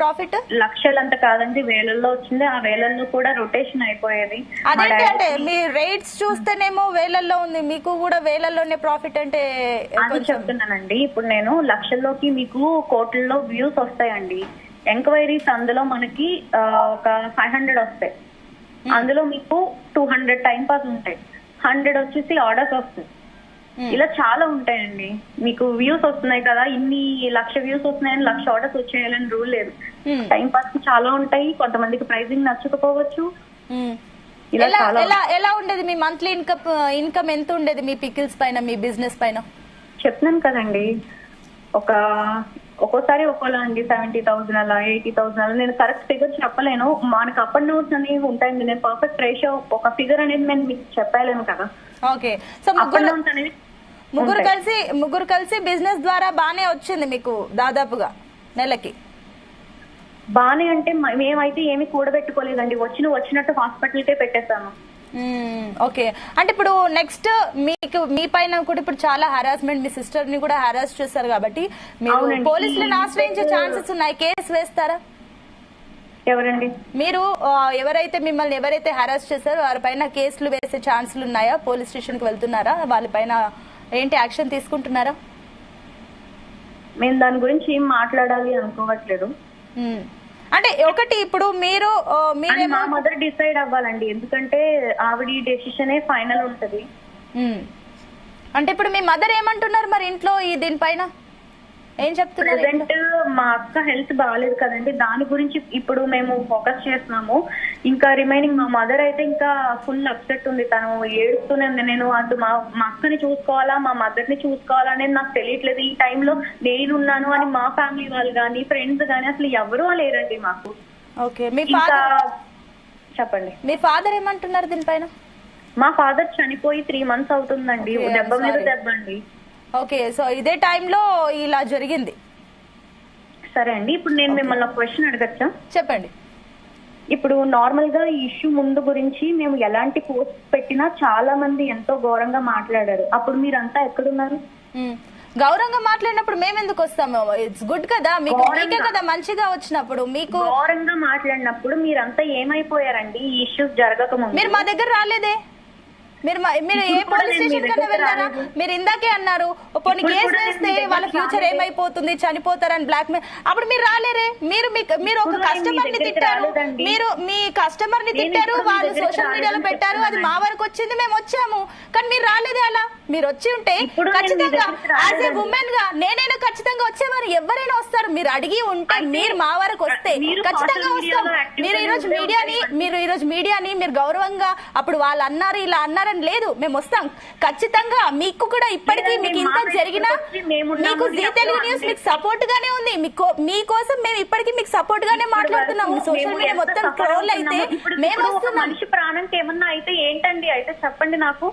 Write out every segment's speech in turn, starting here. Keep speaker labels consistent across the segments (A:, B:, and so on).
A: Profit?
B: లక్షలంత కాదండి, వేలల్లో వచ్చింది. ఆ వేలల్లో కూడా రొటేషన్ అయిపోయేది.
A: అదేంటి అంటే మీ రేట్స్ చూస్తేనేమో వేలల్లో ఉంది, మీకు కూడా వేలల్లోనే ప్రాఫిట్ అంటే
B: అది చెప్తున్నానండి. ఇప్పుడు నేను లక్షల్లోకి మీకు కోట్లలో వ్యూస్ వస్తాయండి. ఎంక్వైరీస్ అందులో మనకి ఒక 500 వస్తాయి. అందులో మీకు 200 టైం పాస్ ఉంటాయి, 100 వచ్చేసి ఆర్డర్స్ వస్తాయి. ఇలా చాలా ఉంటాయండి. మీకు వ్యూస్ వస్తున్నాయి కదా, ఇన్ని లక్ష వ్యూస్ వస్తున్నాయని లక్ష ఆర్డర్స్ వచ్చేయాలని రూల్ లేదు. టైం పాస్ చాలా ఉంటాయి. కొంతమందికి ప్రైజింగ్ నచ్చకపోవచ్చు.
A: ఎలా ఉండేది మీ మంత్లీ ఇన్కమ్ ఎంత ఉండేది మీ పికిల్స్ పైన, మీ బిజినెస్ పైన?
B: చెప్తున్నాను కదండి, ఒక్కోసారి ఒక్కోలా అండి. 70,000 అలా, 80,000 అలా. నేను కరెక్ట్ ఫిగర్ చెప్పలేను. మనకు అప్ అండ్ డౌన్స్ అనేవి ఉంటాయండి. నేను పర్ఫెక్ట్ రేషియో ఒక ఫిగర్ అనేది నేను మీకు చెప్పలేను కదా.
A: ఓకే, సో ముగ్గురు కలిసి బిజినెస్ ద్వారా బానే వచ్చింది మీకు దాదాపుగా నెలకి?
B: బానే అంటే మేమైతే ఏమి కూడబెట్టుకోలేదండి. వచ్చినట్టు హాస్పిటల్కే పెట్టేస్తాను.
A: ఓకే, అంటే ఇప్పుడు నెక్స్ట్ మీ పైన కూడా ఇప్పుడు చాలా హరాస్మెంట్, మీ సిస్టర్ ని కూడా హరాస్ చేస్తారు కాబట్టి మీరు పోలీసులను ఆశ్రయించే ఛాన్సెస్ ఉన్నాయి. కేసు వేస్తారా?
B: ఎవరండి?
A: మీరు మిమ్మల్ని ఎవరైతే హరాస్ చేశారో వారిపైన కేసులు వేసే ఛాన్సులు ఉన్నాయా? పోలీస్ స్టేషన్ కి వెళ్తున్నారా? వాళ్ళపైన ఏంటి యాక్షన్ తీసుకుంటున్నారా?
B: మేము దాని గురించి ఏం మాట్లాడాలి అనుకోవట్లేదు.
A: అంటే ఒకటి ఇప్పుడు
B: మా మదర్ డిసైడ్ అవ్వాలండి, ఎందుకంటే ఆవిడ డెసిషనే ఫైనల్ ఉంటది.
A: అంటే ఇప్పుడు మీ మదర్ ఏమంటున్నారు మరి ఇంట్లో దీనిపైన ఏం చెప్తున్నారు?
B: ప్రెసెంట్ మా అక్క హెల్త్ బాగాలేదు కదండి, దాని గురించి ఇప్పుడు మేము ఫోకస్ చేస్తున్నాము. ఇంకా రిమైనింగ్ మా మదర్ అయితే ఇంకా ఫుల్ అప్సెట్ ఉంది. తను ఏడుస్తూనే ఉంది. నేను అటు మా అక్కని చూసుకోవాలా, మా మదర్ ని చూసుకోవాలా అనేది నాకు తెలియట్లేదు. ఈ టైంలో నేనున్నాను అని మా ఫ్యామిలీ వాళ్ళు కానీ, ఫ్రెండ్స్ కానీ అసలు ఎవరూ లేరండి మాకు.
A: ఓకే,
B: చెప్పండి.
A: మీ ఫాదర్ ఏమంటున్నారు దీనిపైన?
B: మా ఫాదర్ చనిపోయి 3 months అవుతుందండి. దెబ్బ మీద దెబ్బ అండి.
A: ఓకే, సో ఇదే టైంలో ఇలా జరిగింది.
B: సరే అండి, ఇప్పుడు నేను మిమ్మల్ని ఒక క్వశ్చన్ అడగచ్చా?
A: చెప్పండి.
B: ఇప్పుడు నార్మల్ గా ఈ ఇష్యూ ముందు గురించి మేము ఎలాంటి పోస్ట్ పెట్టినా చాలా మంది ఎంతో ఘోరంగా మాట్లాడారు. అప్పుడు మీరంతా ఎక్కడున్నారు?
A: గౌరవంగా మాట్లాడినప్పుడు మేము ఎందుకు వస్తాము? ఇట్స్ గుడ్ కదా, మీకు కదా మంచిగా వచ్చినప్పుడు. మీకు
B: గౌరవంగా మాట్లాడినప్పుడు మీరంతా ఏమైపోయారండి? ఈ ఇష్యూస్ జరగక ముందు
A: మీరు మా దగ్గర రాలేదే. మీరు ఏ పోలీస్ స్టేషన్ కన్నా వెళ్ళారా? మీరు ఇందాకే అన్నారు కొన్ని కేసు వేస్తే వాళ్ళ ఫ్యూచర్ ఏమైపోతుంది, చనిపోతారని బ్లాక్ మెయిల్. అప్పుడు మీరు రాలేరే. మీరు ఒక కస్టమర్ ని తిట్టారు, మీ కస్టమర్ ని తిట్టారు, వాళ్ళు సోషల్ మీడియాలో పెట్టారు, అది మా వరకు వచ్చింది, మేము వచ్చాము. కానీ మీరు రాలేదే. అలా మీరు వచ్చి ఉంటే ఖచ్చితంగా యాజ్ ఏ ఉమెన్ గా నేనైనా ఖచ్చితంగా వచ్చేవారు. ఎవరైనా వస్తారు. మీరు అడిగి ఉంటే, మీరు మా వరకు వస్తే ఖచ్చితంగా వస్తాం. మీరు ఈరోజు మీడియాని మీరు గౌరవంగా అప్పుడు వాళ్ళు అన్నారు ఇలా అన్నారు లేదు, మేము వస్తాం ఖచ్చితంగా. మీకు కూడా ఇప్పటికీ మీకు ఇంత జరిగినా మీకు జీ తెలుగు న్యూస్ మీకు సపోర్ట్ గానే ఉంది. మీకోసం మేము ఇప్పటికీ మీకు సపోర్ట్ గానే మాట్లాడుతున్నాం. సోషల్ మీడియా మొత్తం ట్రోల్ అయితే మేము వస్తున్నాం.
B: మనిషి ప్రాణంకి ఏమన్నా అయితే ఏంటండి? అయితే చెప్పండి నాకు.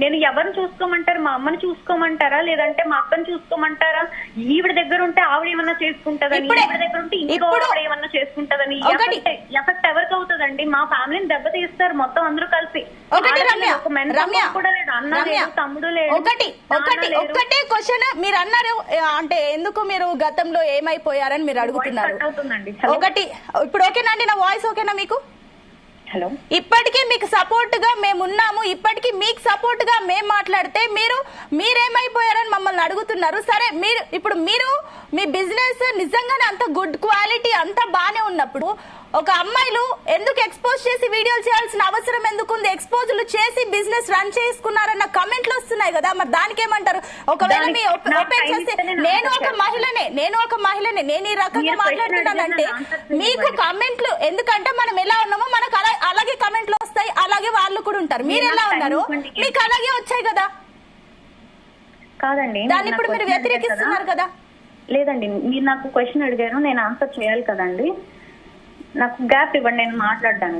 B: నేను ఎవరిని చూసుకోమంటారు? మా అమ్మని చూసుకోమంటారా, లేదంటే మా అక్కని చూసుకోమంటారా? ఈవిడ దగ్గర ఉంటే ఆవిడ ఏమన్నా చేసుకుంటదని, ఈవిడ దగ్గర ఉంటే ఇంకో ఆవిడ ఏమన్నా చేసుకుంటదని ఎఫెక్ట్ ఎవరికి అవుతుందండి? మా ఫ్యామిలీని దెబ్బతీస్తారు మొత్తం అందరూ కలిసి. కూడా లేదు, అన్న లేదు, తమ్ముడు లేదు.
A: ఒకటే క్వశ్చన్ మీరు అన్నారు, అంటే ఎందుకు మీరు గతంలో ఏమైపోయారని మీరు అడుగుతున్నారు. ఒకటి ఇప్పుడు ఓకేనండి, నా వాయిస్ ఓకేనా మీకు?
B: హలో,
A: ఇప్పటికీ మీకు సపోర్ట్ గా మేమున్నాము. ఇప్పటికీ మీకు సపోర్ట్ గా మేము మాట్లాడితే మీరేమైపోయారని మమ్మల్ని అడుగుతున్నారు. సరే, మీరు మీ బిజినెస్ నిజంగానే అంత గుడ్ క్వాలిటీ అంతా బానే ఉన్నప్పుడు ఒక అమ్మాయిలు ఎందుకు ఎక్స్పోజ్ చేసి వీడియోలు చేయాల్సిన అవసరం ఎందుకుంది? ఎక్స్పోజులు చేసి బిజినెస్ రన్ చేసుకున్నారన్న కమెంట్లు వస్తున్నాయి కదా, మరి దానికి ఏమంటారు? ఒకవేళ మీ ఓపెన్ చేస్తే నేను ఒక మహిళనే నేను ఈ రకంగా మాట్లాడుతున్నానంటే మీకు కమెంట్లు, ఎందుకంటే మనం ఎలా ఉన్నామో మనకు అలాగే కమెంట్లు వస్తాయి, అలాగే వాళ్ళు కూడా ఉంటారు. మీరు ఎలా ఉన్నారు, మీకు అలాగే వచ్చాయి కదా.
B: కాదండి,
A: దాన్ని ఇప్పుడు మీరు వ్యతిరేకిస్తున్నారు కదా.
B: లేదండి, మీరు నాకు క్వశ్చన్ అడిగారు, నేను ఆన్సర్ చేయాలి కదండి. నాకు గ్యాప్ ఇవ్వండి, నేను మాట్లాడ్డాను.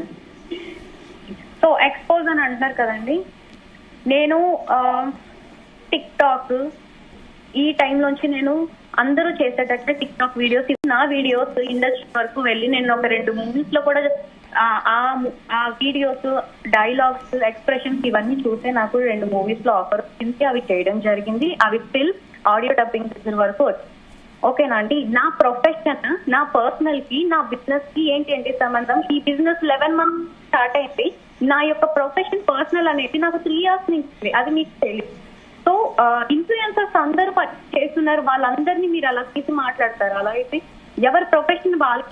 B: సో ఎక్స్పోజ్ అని అంటున్నారు కదండి. నేను టిక్ టాక్ ఈ టైంలోంచి నేను అందరూ చేసేటట్టు టిక్ టాక్ వీడియోస్, నా వీడియోస్ ఇండస్ట్రీ వరకు వెళ్ళి నేను ఒక 2 మూవీస్ లో కూడా ఆ వీడియోస్, డైలాగ్స్, ఎక్స్ప్రెషన్స్ ఇవన్నీ చూసే నాకు 2 మూవీస్ లో ఆఫర్ వచ్చింది. అవి చేయడం జరిగింది. అవి స్టిల్ ఆడియో డబ్బింగ్ వరకు వచ్చింది. ఓకేనా అండి, నా ప్రొఫెషన్, నా పర్సనల్ కి, నా బిజినెస్ కి ఏంటి సంబంధం? ఈ బిజినెస్ 11 months స్టార్ట్ అయింది. నా యొక్క ప్రొఫెషన్ పర్సనల్ అనేది నాకు 3 years నుంచి, అది మీకు తెలియదు. సో ఇన్ఫ్లుయెన్సర్స్ అందరూ చేస్తున్నారు, వాళ్ళందరినీ మీరు అలా తీసి మాట్లాడతారు. అలా అయితే ఎవరి ప్రొఫెషన్ వాళ్ళ,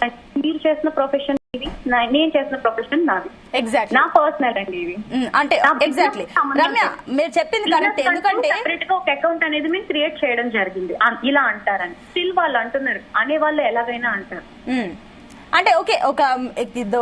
B: మీరు చేసిన ప్రొఫెషన్ ఇది, నేను చేసిన ప్రొఫెషన్ నాది,
A: ఎగ్జాక్ట్లీ
B: నా పర్సనల్ అండి ఇది.
A: అంటే ఎగ్జాక్ట్లీ రమ్య మీరు చెప్పింది కరెక్ట్. ఎందుకంటే
B: సెపరేట్ గా ఒక అకౌంట్ అనేది మేము క్రియేట్ చేయడం జరిగింది. ఇలా అంటారని స్టిల్ వాళ్ళు అంటున్నారు, అనే వాళ్ళు ఎలాగైనా అంటారు.
A: అంటే ఓకే,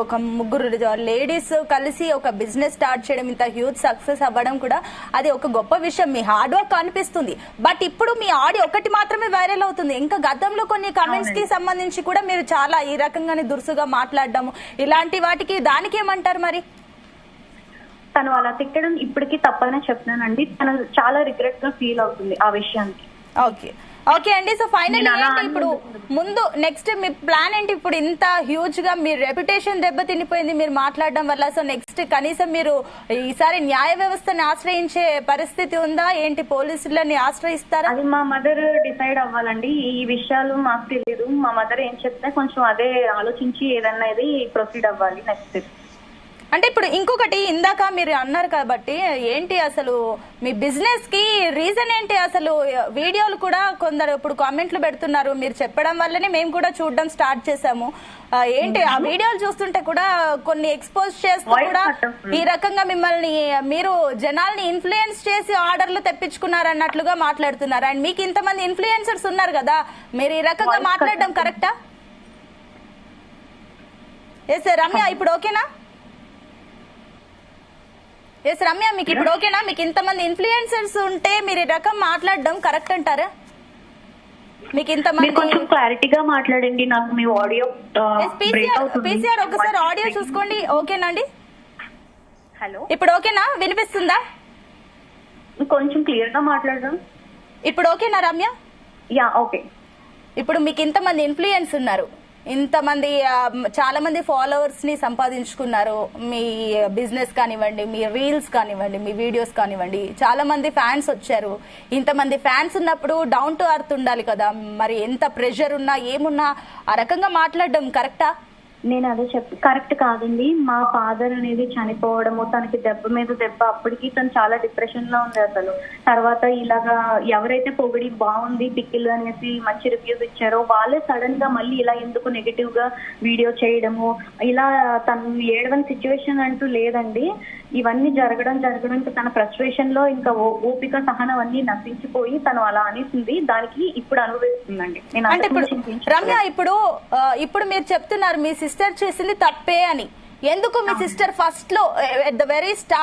A: ఒక ముగ్గురు లేడీస్ కలిసి ఒక బిజినెస్ స్టార్ట్ చేయడం, ఇంత హ్యూజ్ సక్సెస్ అవ్వడం కూడా అది ఒక గొప్ప విషయం. మీ హార్డ్ వర్క్ కనిపిస్తుంది. బట్ ఇప్పుడు మీ ఆడియో ఒకటి మాత్రమే వైరల్ అవుతుంది. ఇంకా గతంలో కొన్ని కమెంట్స్ కి సంబంధించి కూడా మీరు చాలా ఈ రకంగానే దురుసుగా మాట్లాడడము, ఇలాంటి వాటికి దానికి ఏమంటారు మరి?
B: తను అలా తిట్టడం ఇప్పటికీ తప్పనే చెప్తున్నానండి. తను చాలా రిగ్రెట్ గా ఫీల్ అవుతుంది ఆ విషయానికి.
A: ఓకే అండి. సో ఫైనల్ ఏంటి ఇప్పుడు ముందు నెక్స్ట్ మీ ప్లాన్ ఏంటి? ఇప్పుడు ఇంత హ్యూజ్ గా మీ రెప్యుటేషన్ దెబ్బతినిపోయింది మీరు మాట్లాడడం వల్ల. సో నెక్స్ట్ కనీసం మీరు ఈసారి న్యాయ వ్యవస్థని ఆశ్రయించే పరిస్థితి ఉందా ఏంటి? పోలీసులని ఆశ్రయిస్తారా?
B: అది మా మదర్ డిసైడ్ అవ్వాలండి. ఈ విషయాలు మాకు తెలియదు. మా మదర్ ఏం చెప్తే కొంచెం అదే ఆలోచించి ఏదన్నా ఇది ప్రొసీడ్ అవ్వాలి నెక్స్ట్.
A: అంటే ఇప్పుడు ఇంకొకటి, ఇందాక మీరు అన్నారు కాబట్టి ఏంటి అసలు మీ బిజినెస్ కి రీజన్ ఏంటి? అసలు వీడియోలు కూడా కొందరు ఇప్పుడు కామెంట్లు పెడుతున్నారు, మీరు చెప్పడం వల్లనే మేము కూడా చూడడం స్టార్ట్ చేసాము. ఏంటి ఆ వీడియోలు చూస్తుంటే కూడా కొన్ని ఎక్స్పోజ్ చేస్తూ కూడా ఈ రకంగా మిమ్మల్ని మీరు జనాల్ని ఇన్ఫ్లుయెన్స్ చేసి ఆర్డర్లు తెప్పించుకున్నారు అన్నట్లుగా మాట్లాడుతున్నారు. అండ్ మీకు ఇంతమంది ఇన్ఫ్లుయెన్సర్స్ ఉన్నారు కదా, మీరు ఈ రకంగా మాట్లాడడం కరెక్టా? ఎస్ రమ్య, ఇప్పుడు ఓకేనా? ఎస్ రమ్య, మీకు ఇప్పుడు ఓకేనా? మీకు ఇంతమంది ఇన్ఫ్లుయెన్సర్స్ ఉంటే మీరు ఈ రకం మాట్లాడడం కరెక్ట్ అంటారా? మీకు ఇంతమంది
B: కొంచెం క్లారిటీగా మాట్లాడండి, నాకు మీ ఆడియో
A: పీసీఆర్ ఒకసారి ఆడియో చూసుకోండి. ఓకేనండి,
B: హలో
A: ఇప్పుడు ఓకేనా? వినిపిస్తుందా?
B: కొంచెం క్లియర్ గా మాట్లాడదాం.
A: ఇప్పుడు ఓకేనా రమ్య?
B: Yeah okay.
A: ఇప్పుడు మీకు ఇంతమంది ఇన్ఫ్లుయెన్స్ ఉన్నారు, ఇంతమంది చాలా మంది ఫాలోవర్స్ ని సంపాదించుకున్నారు. మీ బిజినెస్ కానివ్వండి, మీ రీల్స్ కానివ్వండి, మీ వీడియోస్ కానివ్వండి, చాలా మంది ఫ్యాన్స్ వచ్చారు. ఇంతమంది ఫ్యాన్స్ ఉన్నప్పుడు డౌన్ టు అర్త్ ఉండాలి కదా. మరి ఎంత ప్రెషర్ ఉన్నా ఏమున్నా ఆ రకంగా మాట్లాడడం కరెక్టా?
B: నేను అదే కరెక్ట్ కాదండి. మా ఫాదర్ అనేది చనిపోవడము, తనకి దెబ్బ మీద దెబ్బ, అప్పటికి తను చాలా డిప్రెషన్ లో ఉంది అసలు. తర్వాత ఇలాగా ఎవరైతే పొగిడి బాగుంది పిక్కిల్ అనేసి మంచి రివ్యూస్ ఇచ్చారో వాళ్ళే సడన్ గా మళ్ళీ ఇలా ఎందుకు నెగటివ్ గా వీడియో చేయడము, ఇలా తను ఏడవని సిచ్యువేషన్ అంటూ లేదండి. ఇవన్నీ జరగడానికి తన ఫ్రస్ట్రేషన్ లో ఇంకా ఓపిక సహనం అన్ని నశించిపోయి తను అలా అనేసింది. దానికి ఇప్పుడు అనుభవిస్తుందండి.
A: అంటే ఇప్పుడు రమ్య, ఇప్పుడు మీరు చెప్తున్నారు మీ సిస్టర్ చేసింది తప్పే అని. ఎందుకు మీ సిస్టర్ ఫస్ట్ లో ఎట్ ద వెరీ స్టార్ట్